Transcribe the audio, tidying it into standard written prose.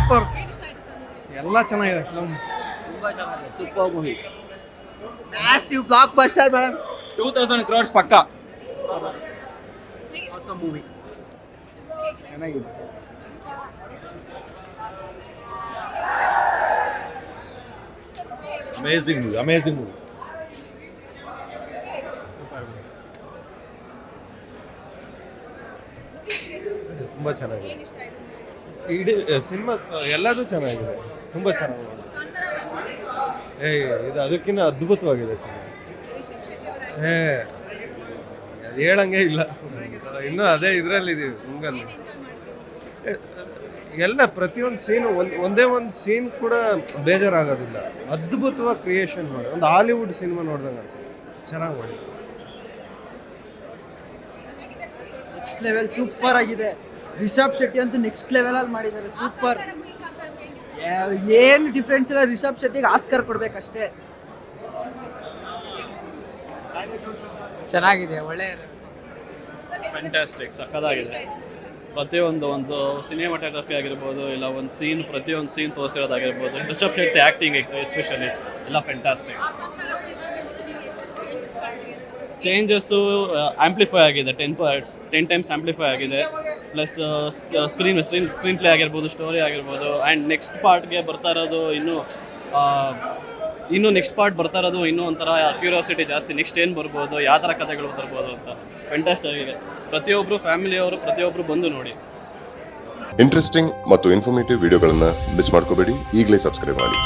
Super, ಎಲ್ಲ ಚೆನ್ನಾಗಿದೆ film. ತುಂಬಾ ಚೆನ್ನಾಗಿದೆ, super movie. Massive blockbuster ma'am. 2000 crores ಪಕ್ಕಾ. ಆಸಮ್ ಮೂವಿ, ಚೆನ್ನಾಗಿದೆ. Amazing movie. ತುಂಬ ಚೆನ್ನಾಗಿದೆ. ಇಡೀ ಸಿನಿಮಾ ಎಲ್ಲದೂ ಚೆನ್ನಾಗಿದೆ, ತುಂಬ ಚೆನ್ನಾಗಿದೆ. ಇದು ಅದಕ್ಕಿಂತ ಅದ್ಭುತವಾಗಿದೆ ಸಿನಿಮಾ. ಅದು ಹೇಳಂಗೆ ಇಲ್ಲ, ಇನ್ನೂ ಅದೇ ಇದರಲ್ಲಿದ್ದೀವಿ ಮುಂಗಲ್ಲಿ. ಎಲ್ಲ ಪ್ರತಿಯೊಂದು ಸೀನು ಒಂದೇ ಒಂದು ಸೀನ್ ಕೂಡ ಬೇಜಾರಾಗೋದಿಲ್ಲ. ಅದ್ಭುತವಾಗಿ ಕ್ರಿಯೇಷನ್ ಮಾಡಿ ಒಂದು ಹಾಲಿವುಡ್ ಸಿನಿಮಾ ನೋಡ್ದಂಗೆ ಅನ್ಸುತ್ತೆ. ಚೆನ್ನಾಗಿ ಮಾಡಿ, ನೆಕ್ಸ್ಟ್ ಲೆವೆಲ್ ಸೂಪರ್ ಆಗಿದೆ. ರಿಷಬ್ ಶೆಟ್ಟಿ ಅಂತೂ ನೆಕ್ಸ್ಟ್ ಲೆವೆಲಲ್ಲಿ ಮಾಡಿದ್ದಾರೆ, ಸೂಪರ್. ಏನು ಡಿಫ್ರೆನ್ಸ್ ಇಲ್ಲ, ರಿಷಬ್ ಶೆಟ್ಟಿಗೆ ಆಸ್ಕರ್ ಕೊಡ್ಬೇಕಷ್ಟೇ. ಚೆನ್ನಾಗಿದೆ, ಒಳ್ಳೆ ಫ್ಯಾಂಟಾಸ್ಟಿಕ್, ಸಖತ್ತಾಗಿದೆ. ಪ್ರತಿಯೊಂದು ಒಂದು ಸಿನಿಮಾಟೋಗ್ರಫಿ ಆಗಿರ್ಬೋದು, ಇಲ್ಲ ಒಂದು ಸೀನ್, ಪ್ರತಿಯೊಂದು ಸೀನ್ ತೋರಿಸಿರೋದಾಗಿರ್ಬೋದು, ರಿಷಬ್ ಶೆಟ್ಟಿ ಆ್ಯಕ್ಟಿಂಗ್ ಎಸ್ಪೆಷಲಿ ಎಲ್ಲ ಫ್ಯಾಂಟಾಸ್ಟಿಕ್. ಚೇಂಜಸ್ಸು ಆ್ಯಂಪ್ಲಿಫೈ ಆಗಿದೆ, 10 times ಆ್ಯಂಪ್ಲಿಫೈ ಆಗಿದೆ. ಪ್ಲಸ್ ಸ್ಕ್ರೀನ್ ಪ್ಲೇ ಆಗಿರ್ಬೋದು, ಸ್ಟೋರಿ ಆಗಿರ್ಬೋದು. ಆ್ಯಂಡ್ ನೆಕ್ಸ್ಟ್ ಪಾರ್ಟ್ಗೆ ಬರ್ತಾ ಇರೋದು ಇನ್ನೂ ನೆಕ್ಸ್ಟ್ ಪಾರ್ಟ್ ಬರ್ತಾ ಇರೋದು ಇನ್ನೂ ಒಂಥರ ಕ್ಯೂರಿಯಾಸಿಟಿ ಜಾಸ್ತಿ. ನೆಕ್ಸ್ಟ್ ಏನು ಬರ್ಬೋದು, ಯಾವ ಥರ ಕಥೆಗಳು ಬರ್ಬೋದು ಅಂತ ಫ್ಯಾಂಟಾಸ್ಟಿಕ್ ಆಗಿದೆ. ಪ್ರತಿಯೊಬ್ಬರು ಫ್ಯಾಮಿಲಿಯವರು ಪ್ರತಿಯೊಬ್ಬರು ಬಂದು ನೋಡಿ. ಇಂಟ್ರೆಸ್ಟಿಂಗ್ ಮತ್ತು ಇನ್ಫಾರ್ಮೇಟಿವ್ ವಿಡಿಯೋಗಳನ್ನು ಮಿಸ್ ಮಾಡ್ಕೋಬೇಡಿ. ಈಗಲೇ ಸಬ್ಸ್ಕ್ರೈಬ್ ಮಾಡಿ.